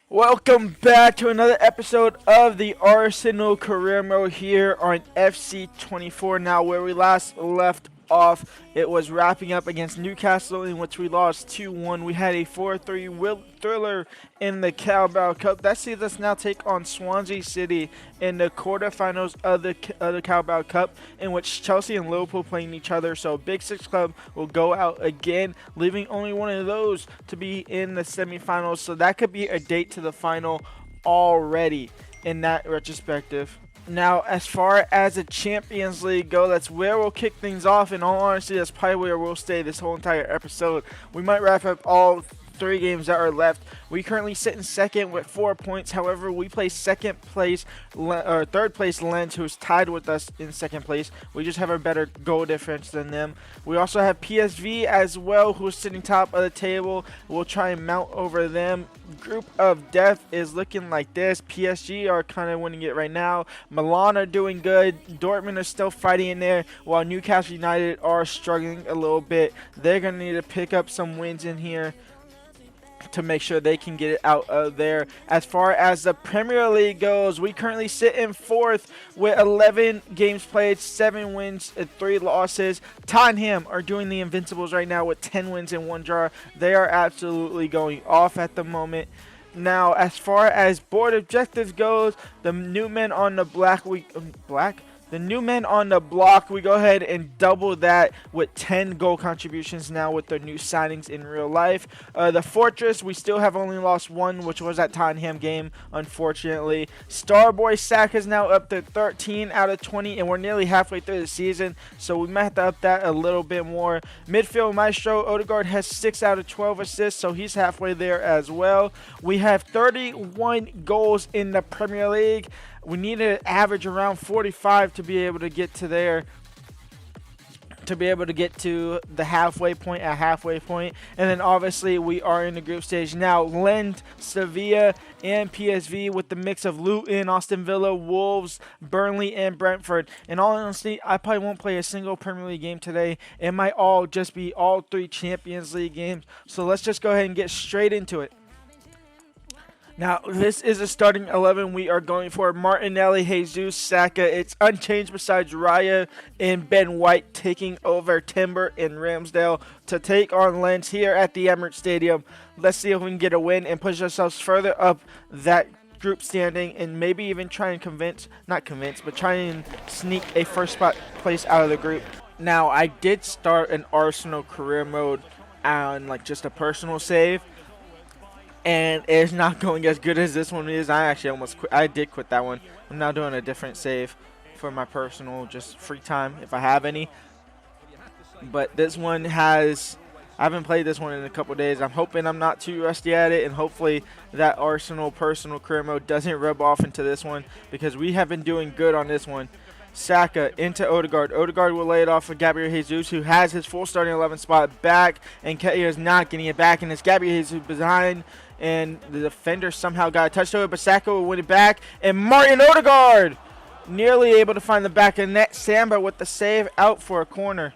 Welcome back to another episode of the Arsenal Career Mode here on FC24. Now, where we last left off, it was wrapping up against Newcastle, in which we lost 2-1. We had a 4-3 thriller in the Carabao Cup. That sees us now take on Swansea City in the quarterfinals of the Carabao Cup, in which Chelsea and Liverpool playing each other. So Big Six Club will go out again, leaving only one of those to be in the semifinals. So that could be a date to the final already in that retrospective. Now, as far as the Champions League go, that's where we'll kick things off. In all honesty, that's probably where we'll stay this whole entire episode. We might wrap up all 3 games that are left. We currently sit in second with 4 points. However, we play third place Lens, who's tied with us in second place. We just have a better goal difference than them. We also have PSV as well, who's sitting top of the table. We'll try and mount over them. Group of death is looking like this. PSG are kind of winning it right now. Milan are doing good. Dortmund is still fighting in there, while Newcastle United are struggling a little bit. They're going to need to pick up some wins in here to make sure they can get it out of there. As far as the Premier League goes, we currently sit in 4th with 11 games played, 7 wins and 3 losses. Tottenham are doing the Invincibles right now with 10 wins and 1 draw. They are absolutely going off at the moment. Now, as far as board objectives goes, the new men on the the new men on the block, we go ahead and double that with 10 goal contributions now with the new signings in real life. The Fortress, we still have only lost 1, which was that Tottenham game, unfortunately. Starboy Saka is now up to 13 out of 20, and we're nearly halfway through the season, so we might have to up that a little bit more. Midfield Maestro, Odegaard has 6 out of 12 assists, so he's halfway there as well. We have 31 goals in the Premier League. We need to average around 45 to be able to get to there, to be able to get to the halfway point at halfway point. And then obviously we are in the group stage now. Lens, Sevilla, and PSV with the mix of Luton, Aston Villa, Wolves, Burnley, and Brentford. In all honesty, I probably won't play a single Premier League game today. It might all just be all 3 Champions League games. So let's just go ahead and get straight into it. Now, this is a starting 11 we are going for. Martinelli, Jesus, Saka. It's unchanged besides Raya and Ben White taking over Timber and Ramsdale to take on Lens here at the Emirates Stadium. Let's see if we can get a win and push ourselves further up that group standing and maybe even try and try and sneak a first spot place out of the group. Now, I did start an Arsenal career mode on just a personal save, and it's not going as good as this one is. I actually almost quit. I did quit that one. I'm now doing a different save for my personal, just free time if I have any. But this one I haven't played this one in a couple days. I'm hoping I'm not too rusty at it, and hopefully that Arsenal personal career mode doesn't rub off into this one, because we have been doing good on this one. Saka into Odegaard. Odegaard will lay it off for Gabriel Jesus, who has his full starting 11 spot back, and Ketia is not getting it back, and it's Gabriel Jesus behind, and the defender somehow got a touch to it, but Saka will win it back, and Martin Odegaard nearly able to find the back of net. Samba with the save out for a corner.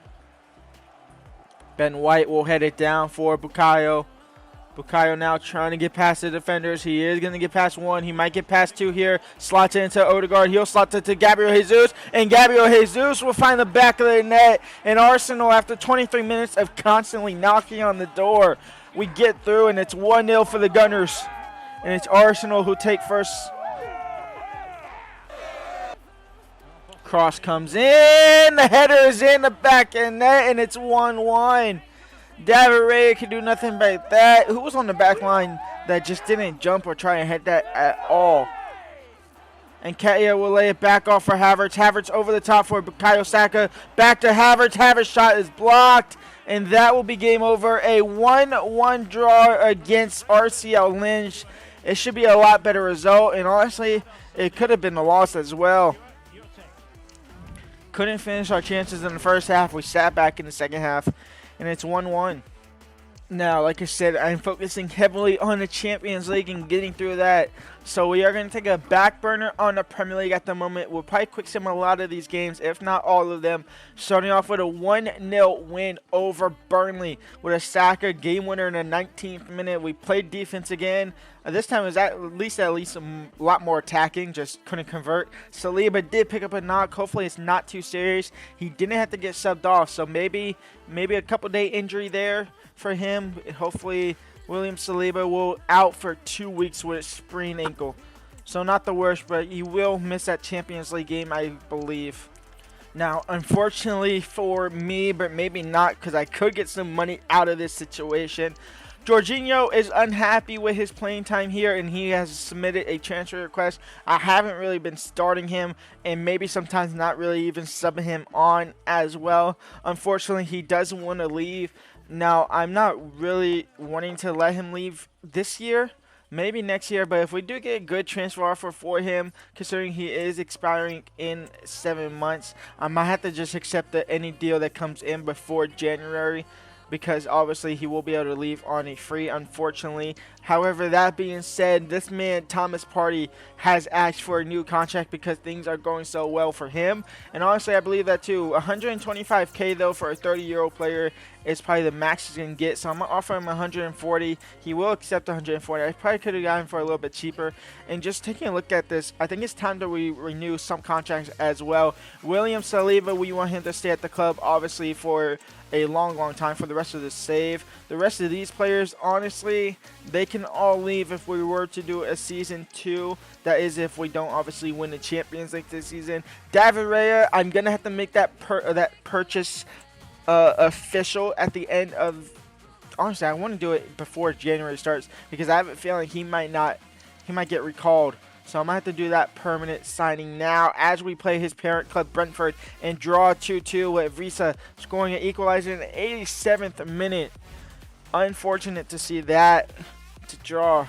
Ben White will head it down for Bukayo. Bukayo now trying to get past the defenders. He is going to get past 1. He might get past 2 here. Slots it into Odegaard. He'll slot it to Gabriel Jesus. And Gabriel Jesus will find the back of the net. And Arsenal, after 23 minutes of constantly knocking on the door, we get through, and it's 1-0 for the Gunners. And it's Arsenal who take first. Cross comes in. The header is in the back of the net, and it's 1-1. David Ray can do nothing but that. Who was on the back line that just didn't jump or try and hit that at all? And Ketia will lay it back off for Havertz. Havertz over the top for Bukayo Saka. Back to Havertz. Havertz shot is blocked. And that will be game over. A 1-1 draw against RCL Lynch. It should be a lot better result. And honestly, it could have been a loss as well. Couldn't finish our chances in the first half. We sat back in the second half. And it's 1-1. Now, like I said, I'm focusing heavily on the Champions League and getting through that. So we are going to take a back burner on the Premier League at the moment. We'll probably quick sim a lot of these games, if not all of them. Starting off with a 1-0 win over Burnley with a Saka game winner in the 19th minute. We played defense again. This time it was at least a lot more attacking, just couldn't convert. Saliba did pick up a knock. Hopefully it's not too serious. He didn't have to get subbed off, so maybe a couple-day injury there for him. Hopefully William Saliba will out for 2 weeks with a sprained ankle. So not the worst, but he will miss that Champions League game, I believe. Now, unfortunately for me, but maybe not, because I could get some money out of this situation, Jorginho is unhappy with his playing time here, and he has submitted a transfer request. I haven't really been starting him, and maybe sometimes not really even subbing him on as well. Unfortunately, he doesn't want to leave. Now, I'm not really wanting to let him leave this year, maybe next year, but if we do get a good transfer offer for him, considering he is expiring in 7 months, I might have to just accept any deal that comes in before January, because obviously he will be able to leave on a free, unfortunately. However, that being said, this man, Thomas Partey, has asked for a new contract because things are going so well for him. And honestly, I believe that too. 125K though for a 30-year-old player is probably the max he's going to get. So I'm going to offer him 140. He will accept 140. I probably could have gotten him for a little bit cheaper. And just taking a look at this, I think it's time to renew some contracts as well. William Saliba, we want him to stay at the club, obviously, for a long time for the rest of the save. The rest of these players, honestly, they can all leave if we were to do a season 2. That is if we don't obviously win the Champions League this season. David Raya, I'm going to have to make that purchase official at the end of... Honestly, I want to do it before January starts because I have a feeling he might get recalled. So I'm going to have to do that permanent signing now as we play his parent club Brentford and draw 2-2 with Visa scoring an equalizer in the 87th minute. Unfortunate to see that to draw.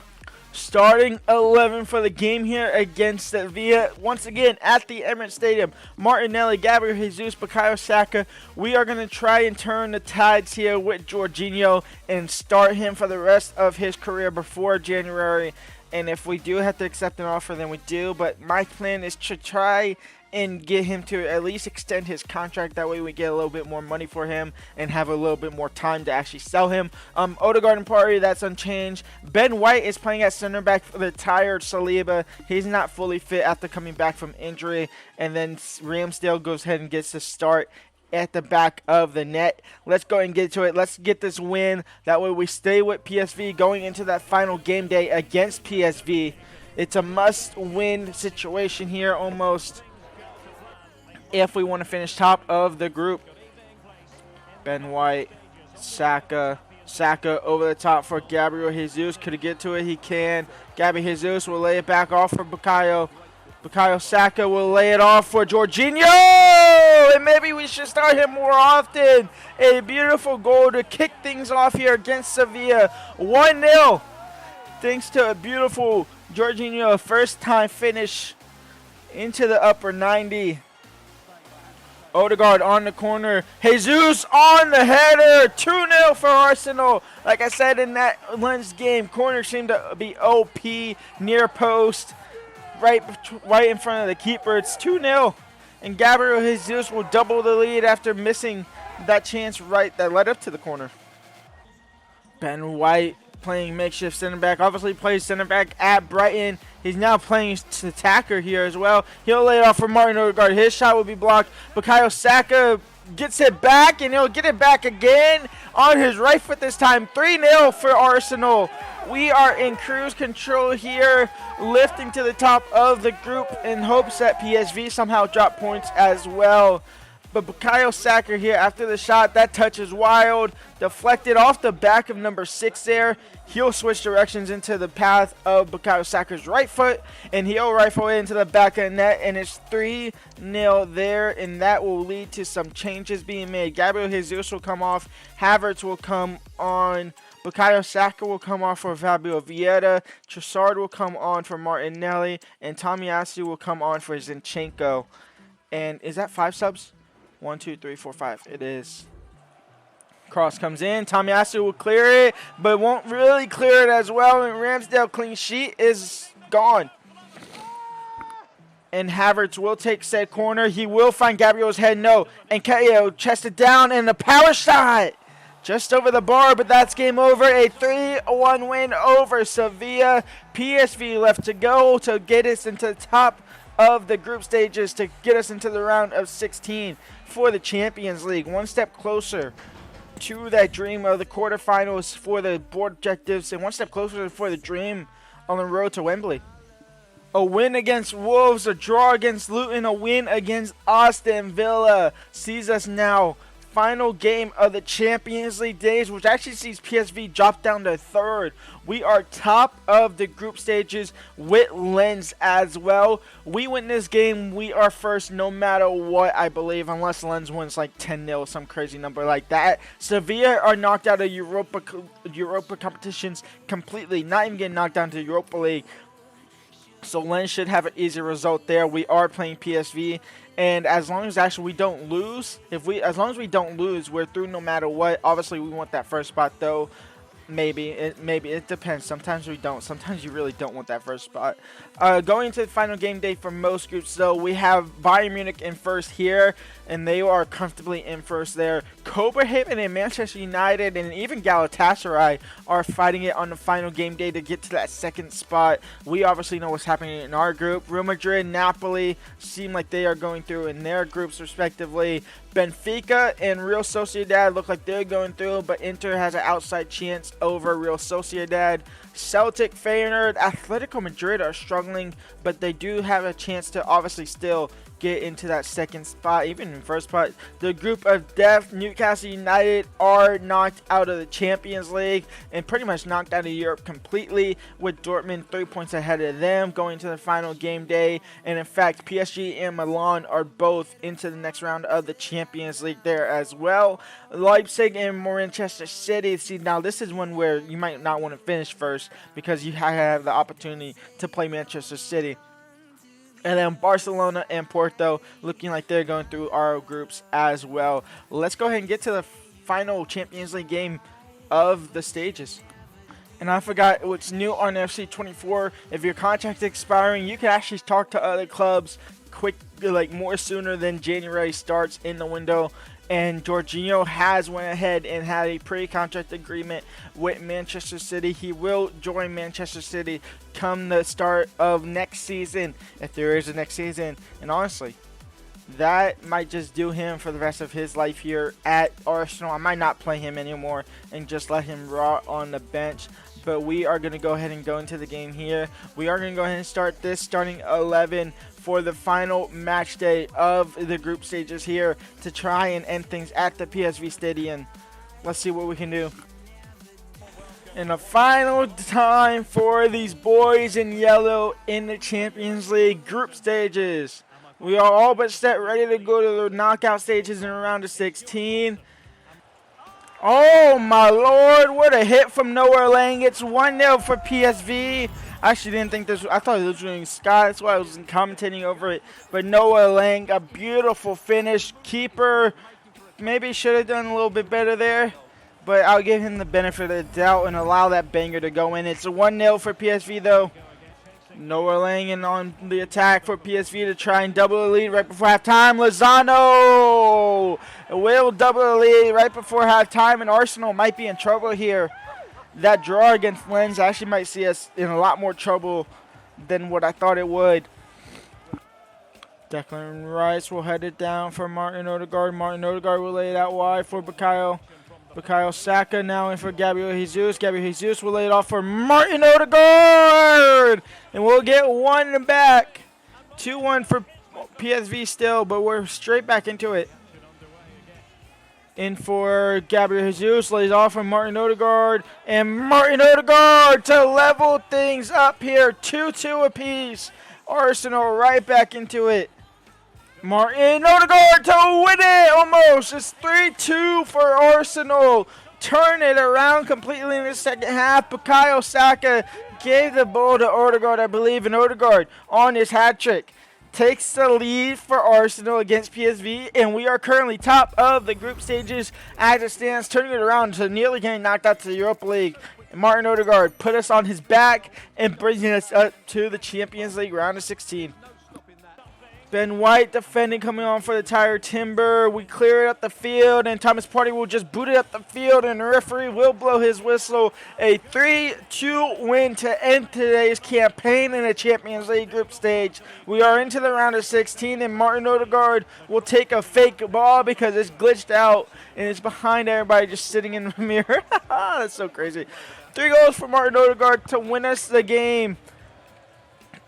Starting 11 for the game here against Sevilla. Once again at the Emirates Stadium. Martinelli, Gabriel Jesus, Bukayo Saka. We are going to try and turn the tides here with Jorginho and start him for the rest of his career before January. And if we do have to accept an offer, then we do. But my plan is to try and get him to at least extend his contract. That way we get a little bit more money for him and have a little bit more time to actually sell him. Odegaard and Partey, that's unchanged. Ben White is playing at center back for the tired Saliba. He's not fully fit after coming back from injury. And then Ramsdale goes ahead and gets the start at the back of the net. Let's go and get to it. Let's get this win. That way we stay with PSV going into that final game day against PSV. It's a must-win situation here almost if we want to finish top of the group. Ben White, Saka over the top for Gabriel Jesus. Could he get to it? He can. Gabriel Jesus will lay it back off for Bukayo. Bukayo Saka will lay it off for Jorginho, and maybe we should start him more often. A beautiful goal to kick things off here against Sevilla. 1-0, thanks to a beautiful Jorginho first-time finish into the upper 90. Odegaard on the corner. Jesus on the header. 2-0 for Arsenal. Like I said in that Lens game, corner seemed to be OP, near post. Right in front of the keeper. It's 2-0. And Gabriel Jesus will double the lead after missing that chance that led up to the corner. Ben White playing makeshift center back. Obviously plays center back at Brighton. He's now playing attacker here as well. He'll lay it off for Martin Odegaard. His shot will be blocked. Bukayo Saka gets it back, and he'll get it back again on his right foot this time. 3-0 for Arsenal. We are in cruise control here, lifting to the top of the group in hopes that PSV somehow drop points as well. But Bukayo Saka here after the shot, that touch is wild. Deflected off the back of number 6 there. He'll switch directions into the path of Bukayo Saka's right foot, and he'll rifle it into the back of the net, and it's 3-0 there, and that will lead to some changes being made. Gabriel Jesus will come off. Havertz will come on. Bukayo Saka will come off for Fabio Vieira. Trossard will come on for Martinelli, and Tomiyasu will come on for Zinchenko. And is that 5 subs? 1, 2, 3, 4, 5. It is. Cross comes in. Tomiyasu will clear it, but won't really clear it as well. And Ramsdale clean sheet is gone. And Havertz will take said corner. He will find Gabriel's head. No. And KO chested down and a power shot. Just over the bar, but that's game over. A 3-1 win over Sevilla. PSV left to go to get us into the top of the group stages, to get us into the round of 16 for the Champions League. One step closer to that dream of the quarterfinals for the board objectives, and one step closer for the dream on the road to Wembley. A win against Wolves, a draw against Luton, a win against Aston Villa sees us now final game of the Champions League days, which actually sees PSV drop down to third. We are top of the group stages with Lens as well. We win this game, we are first no matter what, I believe, unless Lens wins like 10-0, some crazy number like that. Sevilla are knocked out of Europa competitions completely, not even getting knocked down to Europa League. So Lens should have an easy result there. We are playing PSV, and as long as we don't lose, as long as we don't lose, we're through no matter what. Obviously, we want that first spot though. Maybe it depends. Sometimes we don't. Sometimes you really don't want that first spot. Going to the final game day for most groups, though, we have Bayern Munich in first here, and they are comfortably in first there. Copenhagen and Manchester United and even Galatasaray are fighting it on the final game day to get to that second spot. We obviously know what's happening in our group. Real Madrid, Napoli seem like they are going through in their groups respectively. Benfica and Real Sociedad look like they're going through, but Inter has an outside chance over Real Sociedad. Celtic, Feyenoord, Atletico Madrid are struggling, but they do have a chance to obviously still get into that second spot, even in first spot. The group of death, Newcastle United are knocked out of the Champions League and pretty much knocked out of Europe completely, with Dortmund 3 points ahead of them going to the final game day. And in fact, PSG and Milan are both into the next round of the Champions League there as well. Leipzig and Manchester City. See, now this is one where you might not want to finish first because you have the opportunity to play Manchester City. And then Barcelona and Porto looking like they're going through our groups as well. Let's go ahead and get to the final Champions League game of the stages. And I forgot what's new on FC 24. If your contract's expiring, you can actually talk to other clubs quick, like more sooner than January starts in the window. And Jorginho has went ahead and had a pre-contract agreement with Manchester City. He will join Manchester City come the start of next season, if there is a next season. And honestly, that might just do him for the rest of his life here at Arsenal. I might not play him anymore and just let him rot on the bench. But we are going to go ahead and go into the game here. We are going to go ahead and start this starting 11 for the final match day of the group stages here to try and end things at the PSV Stadium. Let's see what we can do. And the final time for these boys in yellow in the Champions League group stages. We are all but set ready to go to the knockout stages in round of 16. Oh my lord, what a hit from Noah Lang. It's 1-0 for PSV. I actually didn't think this, I thought it was doing Scott, that's why I was commentating over it. But Noah Lang, a beautiful finish. Keeper maybe should have done a little bit better there, but I'll give him the benefit of the doubt and allow that banger to go in. It's a 1-0 for PSV though. Noah Lang in on the attack for PSV to try and double the lead right before halftime. Lozano will double the lead right before halftime, and Arsenal might be in trouble here. That draw against Lens actually might see us in a lot more trouble than what I thought it would. Declan Rice will head it down for Martin Odegaard. Martin Odegaard will lay it out wide for Bukayo. Bukayo Saka now in for Gabriel Jesus. Gabriel Jesus will lay it off for Martin Odegaard. And we'll get one back. 2-1 for PSV still, but we're straight back into it. In for Gabriel Jesus, lays off from Martin Odegaard. And Martin Odegaard to level things up here. 2-2 apiece. Arsenal right back into it. Martin Odegaard to win it almost. It's 3-2 for Arsenal. Turn it around completely in the second half. Bukayo Saka gave the ball to Odegaard, I believe, and Odegaard on his hat trick takes the lead for Arsenal against PSV, and we are currently top of the group stages as it stands, turning it around to nearly getting knocked out to the Europa League. Martin Odegaard put us on his back and bringing us up to the Champions League round of 16. Ben White defending, coming on for the Tire Timber. We clear it up the field, and Thomas Partey will just boot it up the field, and the referee will blow his whistle. A 3-2 win to end today's campaign in the Champions League group stage. We are into the round of 16, and Martin Odegaard will take a fake ball because it's glitched out, and it's behind everybody just sitting in the mirror. That's so crazy. 3 goals for Martin Odegaard to win us the game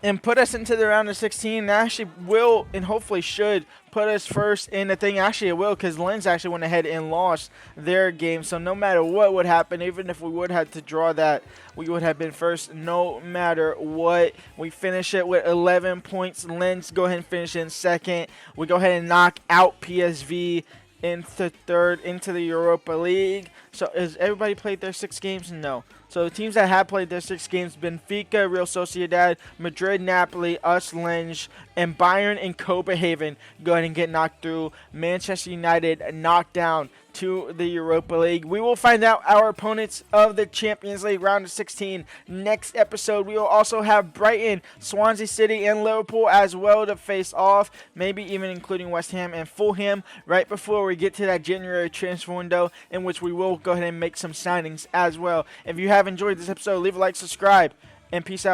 and put us into the round of 16. That actually will and hopefully should put us first in the thing. Actually, it will, because Lens actually went ahead and lost their game. So no matter what would happen, even if we would have to draw that, we would have been first no matter what. We finish it with 11 points. Lens go ahead and finish in second. We go ahead and knock out PSV into third into the Europa League. So has everybody played their 6 games? No. So the teams that have played their 6 games: Benfica, Real Sociedad, Madrid, Napoli, us, Lens, and Bayern and Copenhagen go ahead and get knocked through. Manchester United knocked down to the Europa League. We will find out our opponents of the Champions League round of 16 next episode. We will also have Brighton, Swansea City, and Liverpool as well to face off, maybe even including West Ham and Fulham, right before we get to that January transfer window, in which we will go ahead and make some signings as well. If you have enjoyed this episode, leave a like, subscribe, and peace out.